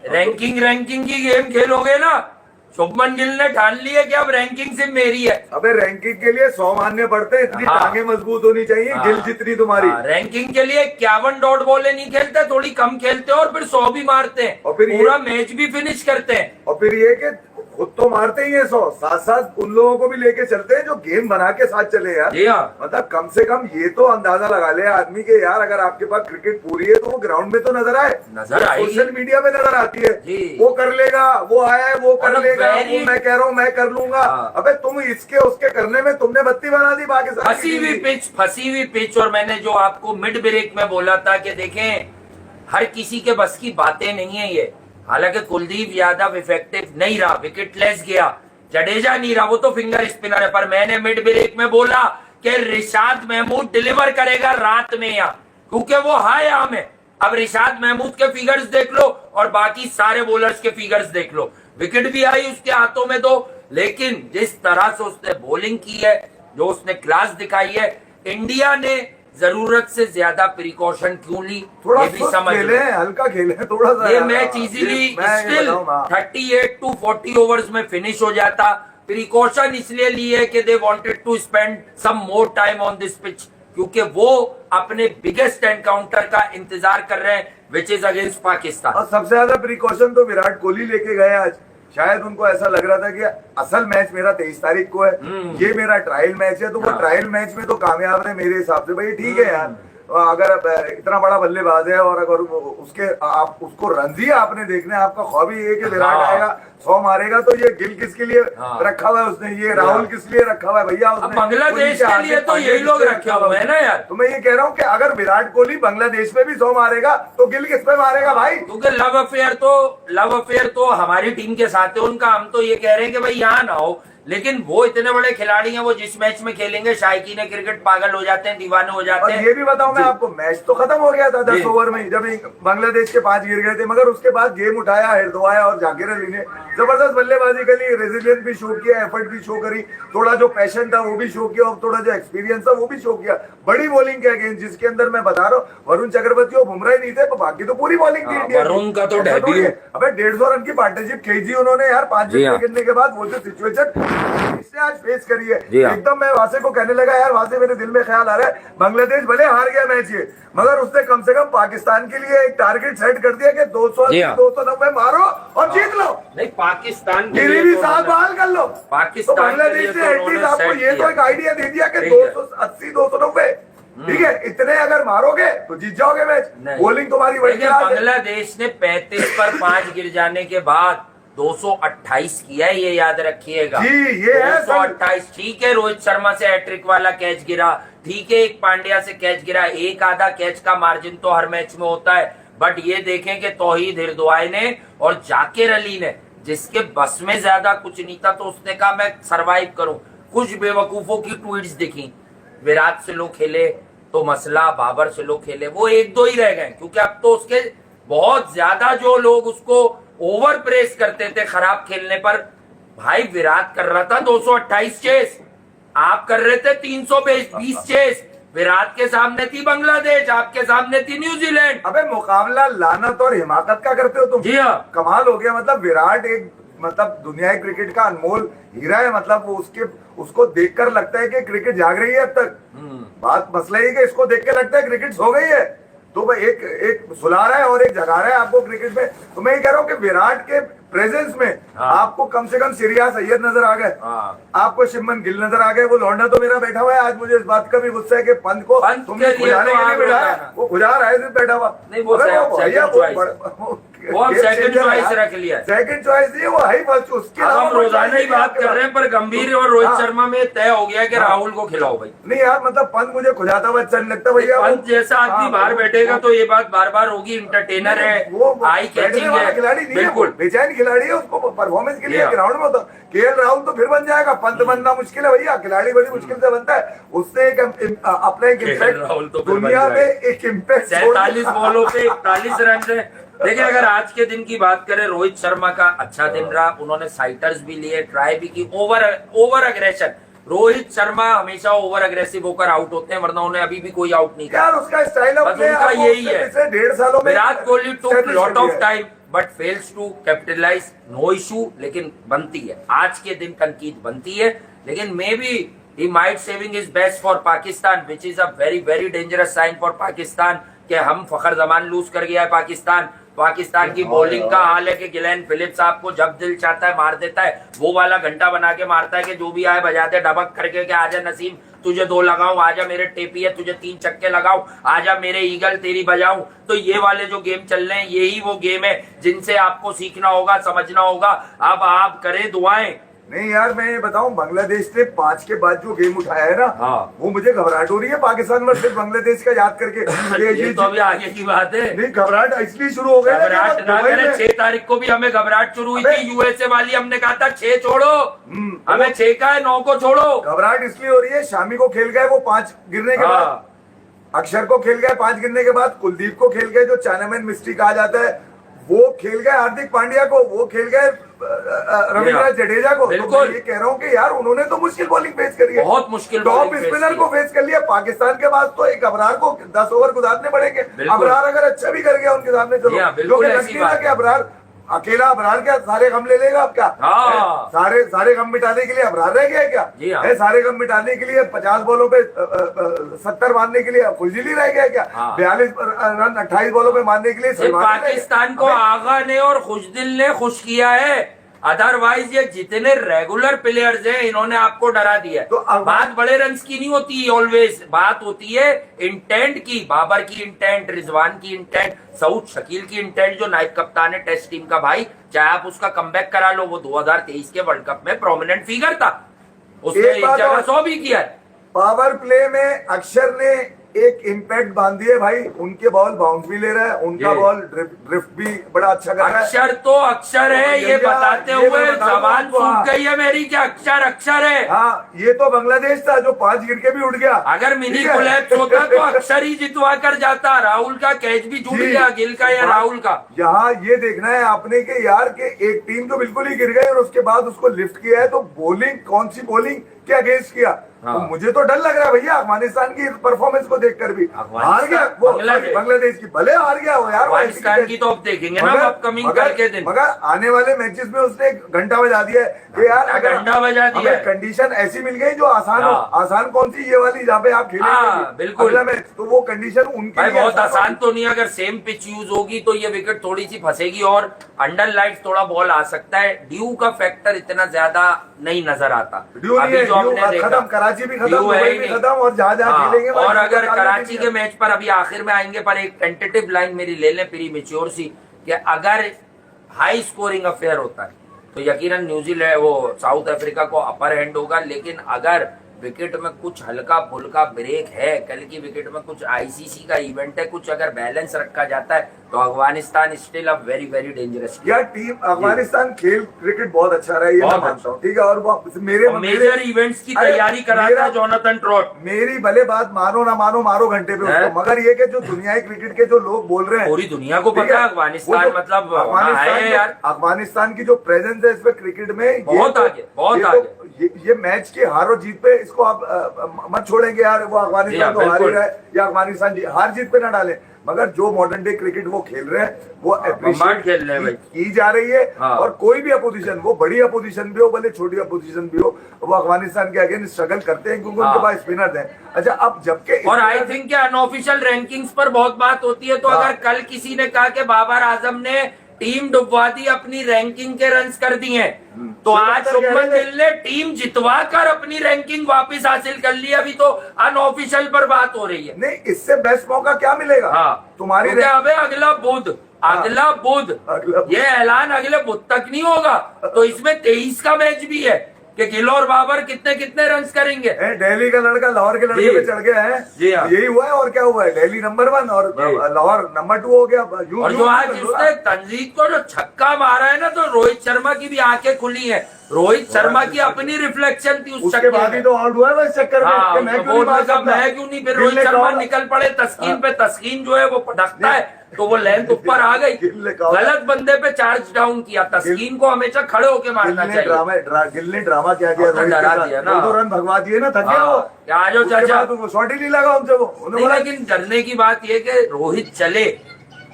Ranking ranking की game खेलोगे ना, शुभमन गिल ने ठान लिया कि अब रैंकिंग सिर्फ मेरी है। अबे रैंकिंग के लिए 100 मानने पड़ते हैं, इतनी हाँ। टांगे मजबूत होनी चाहिए, गिल जितनी तुम्हारी। रैंकिंग के लिए 51 डॉट बॉलें नहीं खेलते, थोड़ी कम खेलते हैं और फिर 100 भी मारते हैं और फिर पूरा मैच भी फिनिश करते हैं। और फिर ये कि खुद तो मारते ही है 100, साथ साथ उन लोगों को भी लेके चलते हैं जो गेम बना के साथ चले यार। जी हाँ। मतलब कम से कम ये तो अंदाजा लगा ले आदमी के यार, अगर आपके पास क्रिकेट पूरी है तो वो ग्राउंड में तो नजर आए, नजर आएगी, सोशल मीडिया में नजर आती है जी। वो कर लेगा, वो आया है वो कर लेगा, वो मैं कह रहा हूँ मैं कर लूंगा। हाँ। अबे तुम इसके उसके करने में तुमने बत्ती बना दी पाकिस्तान फंसी हुई पिच। और मैंने जो आपको मिड ब्रेक में बोला था कि देखें हर किसी के बस की बातें नहीं है ये। हालांकि कुलदीप यादव इफेक्टिव नहीं रहा, विकेटलेस गया, जडेजा नहीं रहा, वो तो फिंगर स्पिनर है, पर मैंने मिड ब्रेक में बोला कि रिशाद महमूद डिलीवर करेगा रात में यहाँ, क्योंकि वो हाई आर्म है। अब रिशाद महमूद के फिगर्स देख लो और बाकी सारे बॉलर्स के फिगर्स देख लो, विकेट भी आई उसके हाथों में दो, लेकिन जिस तरह से उसने बॉलिंग की है, जो उसने क्लास दिखाई है, इंडिया ने जरूरत से ज्यादा प्रिकॉशन क्यों ली, थोड़ा ये भी समझ लो। हल्का खेले थोड़ा सा, ये match easily still 38 to 40 overs में फिनिश हो जाता। प्रिकॉशन इसलिए ली है कि they wanted to spend some more time on this pitch, क्योंकि वो अपने बिगेस्ट एनकाउंटर का इंतजार कर रहे हैं, विच इज अगेंस्ट पाकिस्तान। और सबसे ज्यादा प्रिकॉशन तो विराट कोहली लेके गए आज। शायद उनको ऐसा लग रहा था कि असल मैच मेरा 23 तारीख को है, ये मेरा ट्रायल मैच है, तो वो ट्रायल मैच में तो कामयाब है मेरे हिसाब से। भाई ठीक है यार, अगर इतना बड़ा बल्लेबाज है और अगर उसके आप उसको रणजी आपने देखना है, आपका ख्वाब ही है कि विराट आएगा 100 मारेगा, तो ये गिल किसके लिए रखा हुआ है उसने, ये राहुल किस लिए रखा हुआ है भैया उसने? बांग्लादेश के लिए तो यही लोग रखे हुए हैं ना यार। तो मैं ये कह रहा हूँ कि अगर विराट कोहली बांग्लादेश में भी 100 मारेगा तो गिल किस पे मारेगा भाई? क्योंकि लव अफेयर तो हमारी टीम के साथ है उनका। हम तो ये कह रहे हैं कि भाई यहाँ ना हो, लेकिन वो इतने बड़े खिलाड़ी हैं, वो जिस मैच में खेलेंगे शायकीन क्रिकेट पागल हो जाते हैं, दीवाने हो जाते हैं। ये भी बताऊं मैं आपको, मैच तो खत्म हो गया था 10 ओवर में जब बांग्लादेश के 5 गिर गए थे, मगर उसके बाद गेम उठाया हरदोया और जाकिर अली ने, जबरदस्त बल्लेबाजी करी, रेजिलियंस भी शो किया, एफर्ट भी शो करी, थोड़ा जो पैशन था वो भी शो किया और थोड़ा जो एक्सपीरियंस था वो भी शो किया। बड़ी बॉलिंग के अगेंस्ट, जिसके अंदर मैं बता रहा हूँ वरुण चक्रवर्ती और बुमराह नहीं थे, बाकी तो पूरी बॉलिंग थी इंडिया। वरुण का तो डेब्यू, अबे 150 रन की पार्टनरशिप खींची उन्होंने यार 5 विकेट गिरने के बाद। वो जो सिचुएशन इसने आज फेस करी है, एकदम मैं वासे को कहने लगा यार, वासे मेरे दिल में ख्याल आ रहा है बांग्लादेश भले हार गया मैच ये, मगर उसने कम से कम पाकिस्तान के लिए एक टारगेट सेट कर दिया कि 290 मारो और जीत लो। नहीं, पाकिस्तान के लिए भी साथ बहाल कर लो। पाकिस्तान तो बांग्लादेश ने एटलीस्ट आपको ये तो एक आइडिया दे दिया कि 280 290 ठीक है, इतने अगर मारोगे तो जीत जाओगे मैच। बॉलिंग तुम्हारी बढ़ गई। बांग्लादेश ने 35 पर 5 गिर जाने के बाद 228 किया है, ये याद रखिएगा जी, ये 228। ठीक है, रोहित शर्मा से हैट्रिक वाला कैच गिरा, ठीक है, एक पांड्या से कैच गिरा, एक आधा कैच का मार्जिन तो हर मैच में होता है, बट ये देखें कि तौहीद हरदोई ने और जाकिर अली ने, जिसके बस में ज्यादा कुछ नहीं था, तो उसने कहा मैं सरवाइव करूं। कुछ बेवकूफों की ट्वीट्स दिखी, विराट से लोग खेले तो मसला, बाबर से लोग खेले, वो 1-2 ही रह गए, क्योंकि अब तो उसके बहुत ज्यादा जो लोग उसको ओवर प्रेस करते थे खराब खेलने पर। भाई विराट कर रहा था 228 चेस, आप कर रहे थे 320 चेस। विराट के सामने थी बांग्लादेश, आपके सामने थी न्यूजीलैंड। अबे मुकाबला लानत और हिमाकत का करते हो तुम। जी हाँ, कमाल हो गया। मतलब विराट एक दुनिया क्रिकेट का अनमोल हीरा है। मतलब वो उसको देखकर लगता है कि क्रिकेट जाग रही है अब तक। बात मसला ही कि इसको देख के लगता है क्रिकेट सो गई है, तो भाई एक सुला रहा है और एक जगा रहा है आपको क्रिकेट में। तो मैं ये कह रहा हूँ कि विराट के प्रेजेंस में आपको कम से कम सिरिया सैयद नजर आ गए, आपको शुभमन गिल नजर आ गए। वो लौंडा तो मेरा बैठा हुआ है, आज मुझे इस बात का भी गुस्सा है कि पंत को तुमने खुजाने के लिए बिठाया, वो खुजा रहा है सिर्फ बैठा हुआ। नहीं, वो सेकंड चॉइस रख लिया। सेकंड चॉइस ये वो है बस, उसके हम रोजाना ही बात कर रहे हैं, पर गंभीर और रोहित शर्मा में तय हो गया कि राहुल को खिलाओ भाई। नहीं यार, मतलब पंत मुझे खुजाता हुआ अच्छा नहीं लगता भैया। पंत जैसा आदमी बाहर बैठेगा तो ये बात बार बार होगी, इंटरटेनर है, आई कैचिंग है, खिलाड़ी नहीं, बिल्कुल बेचैन खिलाड़ी है, उसको परफॉर्मेंस के लिए ग्राउंड में होता। केएल राहुल तो फिर बन जाएगा, पंत बनना मुश्किल है भैया, खिलाड़ी बड़ी मुश्किल से बनता है। उससे एक अपना एक इम्पैक्ट दुनिया में एक इम्पैक्ट 47 बॉलों पे 41 रन है। देखिए, अगर आज के दिन की बात करें, रोहित शर्मा का अच्छा दिन रहा, उन्होंने साइटर्स भी लिए, ट्राई भी की, ओवर अग्रेशन। रोहित शर्मा हमेशा ओवर अग्रेसिव होकर आउट होते हैं, वरना उन्हें अभी भी कोई आउट नहीं किया। उसका स्टाइल उनका यही है। 1.5 सालों में Virat Kohli took lot of time, but fails to capitalize, no issue, लेकिन बनती है आज के दिन तनकीद बनती है। लेकिन may be he might saving is best for Pakistan, which is a very very dangerous sign for Pakistan कि हम फखर जमान लूज कर गया है। पाकिस्तान की बॉलिंग का हाल है कि गिलेन फिलिप्स साहब को जब दिल चाहता है मार देता है, वो वाला घंटा बना के मारता है कि जो भी आए बजाते डबक करके कि आजा नसीम तुझे 2 लगाऊं, आजा मेरे टेपिया तुझे 3 चक्के लगाऊं, आजा मेरे ईगल तेरी बजाऊं। तो ये वाले जो गेम चल रहे हैं यही वो गेम है जिनसे आपको सीखना होगा, समझना होगा। अब आप करें दुआएं। नहीं यार, मैं ये बताऊं, बांग्लादेश ने 5 के बाद जो गेम उठाया है ना, हाँ। वो मुझे घबराहट हो रही है पाकिस्तान वर्सेस बांग्लादेश का याद करके। ये तो अभी आगे की बात है। नहीं, घबराहट इसलिए शुरू हो गई ना, घबराहट ना करें। 6 तारीख को भी हमें घबराहट शुरू हुई थी, यूएसए वाली, हमने कहा था 6 छोड़ो, हमें 6 का है, 9 को छोड़ो। घबराहट इसलिए हो रही है, शामी को खेल गए वो 5 गिरने के बाद, अक्षर को खेल गए 5 गिरने के बाद, कुलदीप को खेल गए जो चाइनामैन मिस्ट्री कहा जाता है, वो खेल गए हार्दिक पांड्या को, वो खेल गए रविंद्र जडेजा को। तो मैं ये कह रहा हूँ कि यार उन्होंने तो मुश्किल बॉलिंग फेस करी है, बहुत मुश्किल टॉप स्पिनर को फेस कर लिया। पाकिस्तान के पास तो एक अबरार को 10 ओवर गुजारने पड़ेंगे। अबरार अगर अच्छा भी कर गया उनके सामने, चलो जो कि लगती है कि अबरार अकेला, अबरार क्या सारे गम ले लेगा अब क्या? सारे गम मिटाने के लिए अबरार रह गया क्या? है सारे गम मिटाने के लिए 50 बॉलों पे 70 मारने के लिए खुजदिली रह गया क्या? 42 रन 28 बॉलों पे मारने के लिए पाकिस्तान को आगा ने और खुशदिल ने खुश किया है। अदरवाइज ये जितने रेगुलर प्लेयर्स हैं इन्होंने आपको डरा दिया। तो बात बड़े रन्स की नहीं होती ऑलवेज, बात होती है इंटेंट की। बाबर की इंटेंट, रिजवान की इंटेंट, सऊद शकील की इंटेंट जो नायब कप्तान है टेस्ट टीम का, भाई चाहे आप उसका कमबैक करा लो, वो 2023 के वर्ल्ड कप में प्रोमिनेंट फिगर था, उसने एक जगह 100 भी किया। पावर प्ले में अक्षर ने एक इम्पैक्ट बांधी है भाई, उनके बॉल बाउंस भी ले रहा है, उनका बॉल ड्रिफ्ट भी बड़ा अच्छा कर रहा है। अक्षर तो अक्षर है, ये बताते हुए जबान सूख गई है मेरी कि अक्षर अक्षर है। हाँ, ये तो बांग्लादेश था जो 5 गिर के भी उड़ गया। अगर मिनी कोलैप्स होता तो अक्षर ही जितवा कर जाता। राहुल का कैच भी जुड़ गया, गिल का या राहुल का। यहाँ ये देखना है आपने कि यार के एक टीम तो बिल्कुल ही गिर गई और उसके बाद उसको लिफ्ट किया है, तो बॉलिंग कौन सी बॉलिंग के अगेंस्ट किया। हाँ। तो मुझे तो डर लग रहा है भैया अफगानिस्तान की परफॉर्मेंस को देखकर भी। हार गया वो बांग्लादेश की, भले हार गया वो यार, पाकिस्तान की तो अब देखेंगे ना अपकमिंग कल के दिन। मगर आने वाले मैचेस में उसने एक घंटा बजा दिया है कि यार अगर घंटा बजा दिया, कंडीशन ऐसी मिल गई जो आसान हो। आसान कौन सी? ये वाली जहाँ पे आप खेलेंगे बिल्कुल मैच, तो वो कंडीशन उनकी बहुत आसान तो नहीं। अगर सेम पिच यूज होगी तो ये विकेट थोड़ी सी फंसेगी और अंडर लाइट थोड़ा बॉल आ सकता है। ड्यू का फैक्टर इतना ज्यादा नहीं नजर आता। अभी जो हमने देखा, कराची भी खत्म, दुबई भी खत्म, और जहाँ खेलेंगे। और अगर कराची के मैच पर अभी आखिर में आएंगे, पर एक टेंटेटिव लाइन मेरी ले लें प्री मेच्योर सी, कि अगर हाई स्कोरिंग अफेयर होता है तो यकीनन न्यूजीलैंड वो साउथ अफ्रीका को अपर हैंड होगा। लेकिन अगर विकेट में कुछ हल्का फुल्का ब्रेक है, कल की विकेट में कुछ आईसीसी का इवेंट है, कुछ अगर बैलेंस रखा जाता है तो Afghanistan still a very very dangerous यार टीम। अफगानिस्तान खेल क्रिकेट बहुत अच्छा रहा है, ये मैं मानता हूँ, ठीक है। और मेरे मेजर इवेंट्स की तैयारी करा रहा है जोनाथन ट्रॉट। मेरी भले बात मानो ना मानो, मारो घंटे पे उसको, मगर ये कि जो दुनियाई क्रिकेट के जो लोग बोल रहे हैं, पूरी दुनिया को पता है अफगानिस्तान मतलब अफगानिस्तान की जो प्रेजेंस है इसमें क्रिकेट में बहुत आगे, बहुत आगे। ये मैच की हार और जीत पे इसको आप मत छोड़ेंगे यार, वो अफगानिस्तान तो हार ही रहा है या अफगानिस्तान हार जीत पे ना डाले, मगर जो मॉडर्न डे क्रिकेट वो खेल रहे हैं वो अप्रिशिएट की जा रही है। और कोई भी अपोजिशन, वो बड़ी अपोजिशन भी हो भले छोटी अपोजिशन भी हो, वो अफगानिस्तान के अगेंस्ट स्ट्रगल करते हैं क्योंकि उनके पास स्पिनर हैं। अच्छा, अब जबकि और आई थिंक अनऑफिशियल रैंकिंग्स पर बहुत बात होती है, तो अगर कल किसी ने कहा कि बाबर आजम ने टीम डुबवा दी, अपनी रैंकिंग के रन्स कर दिए, तो आज शुभमन गिल ने टीम जितवा कर अपनी रैंकिंग वापस हासिल कर ली। अभी तो अनऑफिशियल पर बात हो रही है। नहीं, इससे बेस्ट मौका क्या मिलेगा? तुम्हारी अगला बुध ये ऐलान अगले बुध तक नहीं होगा, तो इसमें 23 का मैच भी है कि गिल और बाबर कितने कितने रन करेंगे। दिल्ली का लड़का लाहौर के लड़के पे चढ़ गया है, यही हुआ है। और क्या हुआ है? दिल्ली नंबर 1 और लाहौर नंबर 2 हो गया। और जो आज उसने तंजीद को जो छक्का मारा है ना, तो रोहित शर्मा की भी आंखें खुली हैं। रोहित शर्मा की अपनी रिफ्लेक्शन थी उस उसके बाद ही तो आउट हुआ है इस चक्कर में। मैं क्यों नहीं? फिर रोहित शर्मा निकल पड़े तस्कीन पे, तस्कीन जो है वो पटकता है तो वो लेंथ ऊपर आ गई, गलत बंदे पे चार्ज डाउन किया। तस्कीन को हमेशा खड़े होके मारना चाहिए। गिल ने ड्रामा क्या किया, डरा दिया ना, 2 रन भगवा दिए ना, थक गया वो। आ जाओ चाचा, तो शॉट ही नहीं लगा उनसे वो। लेकिन डरने की बात ये कि रोहित चले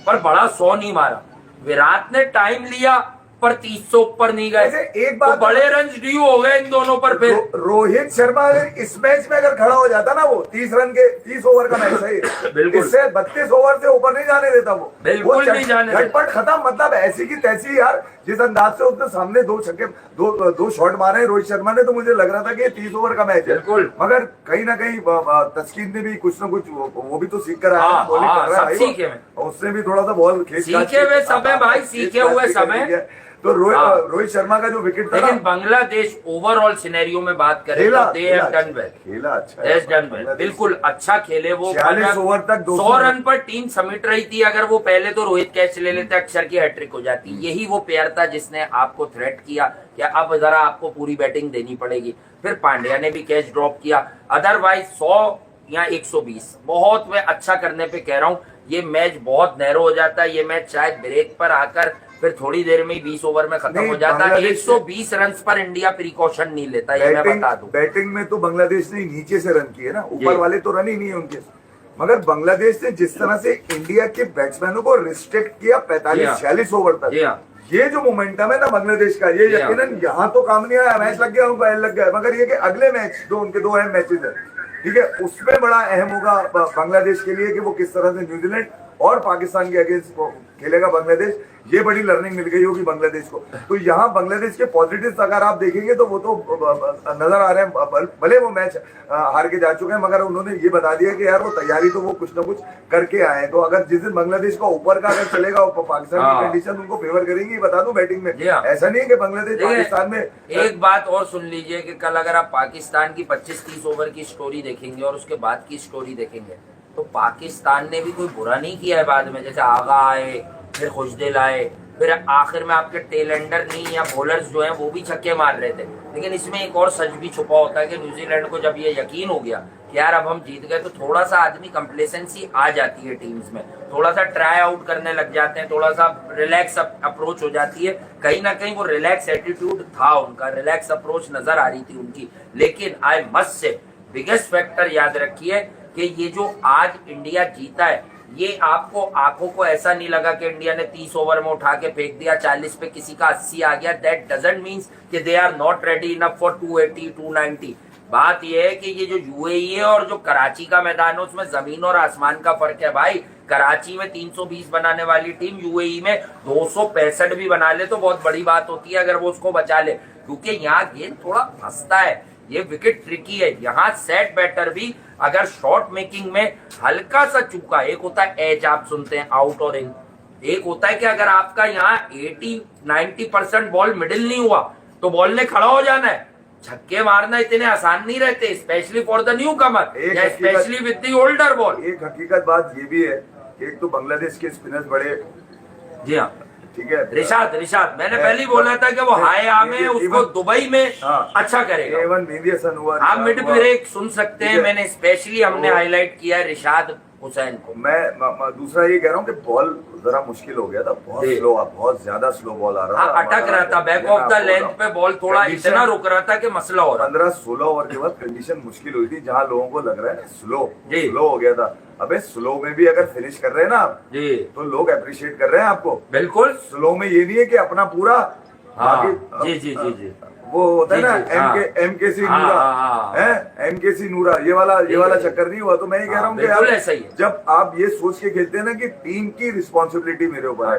पर बड़ा 100 नहीं मारा। विराट ने टाइम लिया पर 30 से ऊपर नहीं गए। वैसे एक बात तो बड़े रन ड्यू हो गए इन दोनों पर फिर। रोहित शर्मा इस मैच में अगर खड़ा हो जाता ना, वो 30 ओवर का मैच है बिल्कुल। इससे 32 ओवर से ऊपर नहीं जाने देता वो। बिल्कुल नहीं जाने देता। झटपट खत्म, मतलब ऐसी की तैसी यार। जिस अंदाज से उसने सामने दो छक्के दो शॉट मारे रोहित शर्मा ने, तो मुझे लग रहा था कि 30 ओवर का मैच है। बिल्कुल। मगर कहीं ना कहीं तस्कीन ने भी कुछ ना कुछ वो भी तो सीख कर आया, हाँ, बॉलिंग कर रहा है सब भाई सीखे वो। उसने भी थोड़ा सा बॉल सीखे हुए सब है भाई, सीखे हुए सब है। तो रोहित शर्मा का जो विकेट था, लेकिन बांग्लादेश ओवरऑल सिनेरियो में बात करें खेला तो दे हैव डन वेल, खेला अच्छा दे हैव डन वेल, बिल्कुल अच्छा खेले वो। 46 ओवर तक 100 रन पर टीम समेट रही थी। अगर वो पहले तो रोहित कैच ले लेते, अक्षर की हैट्रिक हो जाती। यही वो प्लेयर था जिसने आपको थ्रेट किया कि अब जरा आपको पूरी बैटिंग देनी पड़ेगी। फिर पांड्या ने भी कैच ड्रॉप किया। अदरवाइज 100 या 120 बहुत मैं अच्छा करने पे कह रहा हूँ। ये मैच बहुत नैरो हो जाता है। ये मैच शायद ब्रेक पर आकर फिर थोड़ी देर में 20 ओवर में खत्म हो जाता है। 120 रन पर इंडिया प्रिकॉशन नहीं लेता, ये मैं बता दूं। बैटिंग में तो बांग्लादेश ने नीचे से रन किए ना, ऊपर वाले तो रन ही नहीं है उनके। मगर बांग्लादेश ने जिस तरह से इंडिया के बैट्समैनों को रिस्ट्रिक्ट किया 45-46 ओवर तक, ये जो मोमेंटम है ना बांग्लादेश का, ये यकीनन यहाँ तो काम नहीं आया। मैच लग गया उनको, लग गया। मगर ये कि अगले मैच जो उनके 2 अहम मैचेस है, ठीक है, उसमें बड़ा अहम होगा बांग्लादेश के लिए कि वो किस तरह से न्यूजीलैंड और पाकिस्तान के अगेंस्ट खेलेगा बांग्लादेश। ये बड़ी लर्निंग मिल गई होगी बांग्लादेश को। तो यहाँ बांग्लादेश के पॉजिटिव्स अगर आप देखेंगे तो वो तो नजर आ रहे हैं। भले वो मैच हार के जा चुके हैं, मगर उन्होंने ये बता दिया कि यार वो तैयारी तो वो कुछ ना कुछ करके आए हैं। तो अगर जिस दिन बांग्लादेश का ऊपर का अगर चलेगा, पाकिस्तान की कंडीशन उनको फेवर करेंगी, बता दूं बैटिंग में। ऐसा नहीं है कि बांग्लादेश पाकिस्तान में। एक बात और सुन लीजिए कि कल अगर आप पाकिस्तान की 25-30 ओवर की स्टोरी देखेंगे और उसके बाद की स्टोरी देखेंगे, तो पाकिस्तान ने भी कोई बुरा नहीं किया है बाद में। जैसे आगा आए, फिर खुशदिल आए, फिर आखिर में आपके टेल एंडर नहीं या बॉलर्स जो हैं वो भी छक्के मार रहे थे। लेकिन इसमें एक और सच भी छुपा होता है कि न्यूजीलैंड को जब ये यकीन हो गया कि यार अब हम जीत गए, तो थोड़ा सा आदमी कंप्लेसेंसी आ जाती है टीम्स में। थोड़ा सा ट्राई आउट करने लग जाते हैं, थोड़ा सा रिलैक्स अप्रोच हो जाती है। कहीं ना कहीं वो रिलैक्स एटीट्यूड था उनका, रिलैक्स अप्रोच नजर आ रही थी उनकी। लेकिन I must say biggest factor याद रखिए कि ये जो आज इंडिया जीता है, ये आपको आंखों को ऐसा नहीं लगा कि इंडिया ने 30 ओवर में उठा के फेंक दिया, 40 पे किसी का 80 आ गया। दैट डजंट मीन्स कि they are not ready enough for 280 290। बात ये है कि ये जो यूएई है और जो कराची का मैदान है, उसमें जमीन और आसमान का फर्क है भाई। कराची में 320 बनाने वाली टीम यूएई में 265 भी बना ले तो बहुत बड़ी बात होती है अगर वो उसको बचा ले, क्योंकि यहाँ गेंद थोड़ा फंसता है, ये विकेट ट्रिकी है। यहाँ सेट बैटर भी अगर शॉट मेकिंग में हल्का सा चूका, एक होता है एज आप सुनते हैं आउट और इन, एक होता है कि अगर आपका यहाँ 80-90% बॉल मिडिल नहीं हुआ तो बॉल ने खड़ा हो जाना है। छक्के मारना इतने आसान नहीं रहते, specially for the new Qamar, specially with the older ball. एक हकीकत बात ये भी है, एक तो बांग्लादेश के स्पिनर्स बड़े, जी हाँ, ठीक है। रिशाद मैंने पहले ही बोला था कि वो हाई आर्म है, उसको दुबई में अच्छा करेगा। एवन मेहदी हसन हुआ, आप मिड ब्रेक सुन सकते हैं, मैंने स्पेशली हमने हाईलाइट किया है रिशाद हुसैन को। मैं दूसरा ये कह रहा हूँ कि बॉल जरा मुश्किल हो गया था, बहुत ज्यादा स्लो बॉल आ रहा था, अटक रहा था, बैक ऑफ द लेंथ पे बॉल थोड़ा इतना रुक रहा था कि मसला हो रहा। 15-16 ओवर के बाद कंडीशन मुश्किल हुई थी, जहाँ लोगों को लग रहा है स्लो हो गया था। अबे स्लो में भी अगर फिनिश कर रहे हैं ना आप, जी, तो लोग अप्रिशिएट कर रहे हैं आपको। बिल्कुल, स्लो में ये नहीं है कि अपना पूरा जी वो होता है ना एमकेसी नूरा, एमकेसी नूरा, ये वाला चक्कर नहीं हुआ। तो मैं ये कह रहा हूँ कि यार जब आप ये सोच के खेलते हैं ना कि टीम की रिस्पॉन्सिबिलिटी मेरे ऊपर है,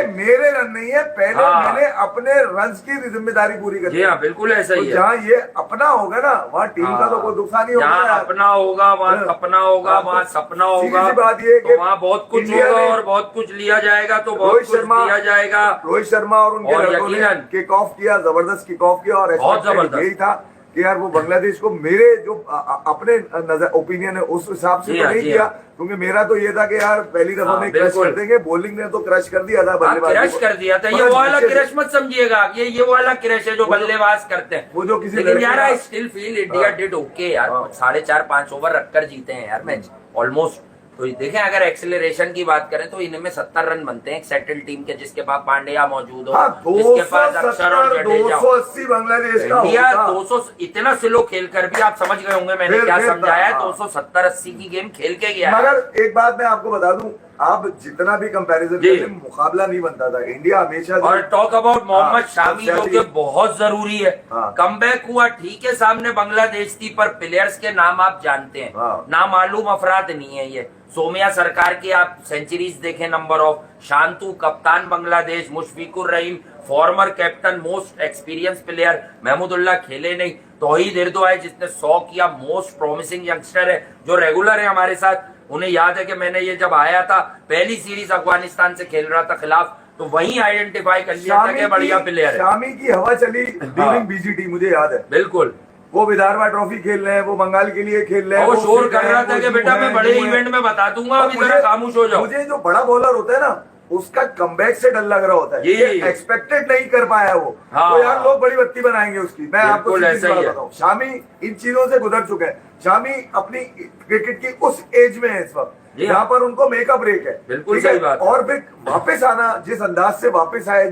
मेरे रन नहीं है, पहले मैंने अपने रन की जिम्मेदारी पूरी करनी है। बिल्कुल ऐसा ही है। जहाँ ये अपना होगा ना, वहाँ टीम का तो कोई नुकसान नहीं होगा। अपना होगा वहाँ अपना होगा, वहाँ सपना होगा। बात ये तो वहाँ बहुत कुछ होगा और बहुत कुछ लिया जाएगा, तो बहुत कुछ दिया जाएगा। रोहित शर्मा और उनके लड़कों ने किक ऑफ किया, जबरदस्त किक ऑफ किया, और यही था कि यार वो बांग्लादेश को मेरे जो अपने नजर ओपिनियन है उस हिसाब से तो नहीं किया, क्योंकि मेरा तो ये था कि यार पहली दफा में क्रश कर देंगे। बॉलिंग ने तो क्रश कर दिया था, बल्लेबाज क्रश कर दिया था। ये वाला क्रश मत समझिएगा, ये वाला क्रश है जो बल्लेबाज करते हैं वो जो किसी। लेकिन यार I still feel India did okay यार, 4.5-5 ओवर रखकर जीते हैं यार मैच ऑलमोस्ट। तो देखें अगर एक्सेलरेशन की बात करें तो इनमें 70 रन बनते हैं एक सेटल टीम के, जिसके पास पांड्या मौजूद हो, जिसके पास अक्षर और जडेजा। 280 बांग्लादेश का इंडिया 200 इतना स्लो खेल कर भी आप समझ गए होंगे मैंने क्या समझाया है। 270-80 की गेम खेल के गया। मगर एक बात मैं आपको बता दूं, आप जितना भी कंपैरिजन जी। करें, मुकाबला नहीं बनता था। इंडिया हमेशा और टॉक अबाउट मोहम्मद हाँ, शामी जो शामी। कि बहुत जरूरी है। हाँ। कमबैक हुआ ठीक है, सामने बांग्लादेश थी, पर प्लेयर्स के नाम आप जानते हैं, हाँ। नामालूम अफराद नहीं है ये। सोमिया सरकार की आप सेंचुरीज देखें, नंबर ऑफ, शांतु कप्तान Bangladesh, Mushfiqur Rahim former captain, most experience player, Mahmudullah खेले नहीं, तौहीद इर्दवाई जिसने 100 किया, मोस्ट प्रॉमिसिंग यंगस्टर है जो रेगुलर है हमारे साथ। उन्हें याद है कि मैंने ये जब आया था पहली सीरीज अफगानिस्तान से खेल रहा था खिलाफ, तो वहीं आइडेंटिफाई कर लिया था कि बढ़िया प्लेयर है। शामी की हवा चली ड्यूरिंग बीजीटी, मुझे याद है। बिल्कुल, वो विदर्भा ट्रॉफी खेल रहे हैं, वो बंगाल के लिए खेल रहे हैं, और वो शोर फिट कर हैं, रहा वो था कि जिम बेटा हैं, मैं बड़े जिम हैं। इवेंट में बता दूंगा, और अभी जरा खामोश हो जाओ। मुझे जो बड़ा बॉलर होता है ना, उसका कमबैक से डर लग रहा होता है। ये एक्सपेक्टेड नहीं कर पाया वो, हाँ। तो यार लोग बड़ी बत्ती बनाएंगे उसकी। मैं आपको बिल्कुल सीधी ऐसा सी ही बात है। बताऊं, शामी इन चीजों से गुजर चुके हैं। शामी अपनी क्रिकेट की उस एज में है इस वक्त जी जहां पर उनको मेकअप ब्रेक है। बिल्कुल ठीक है? सही बात है। और फिर वापस आना, जिस अंदाज से वापस आए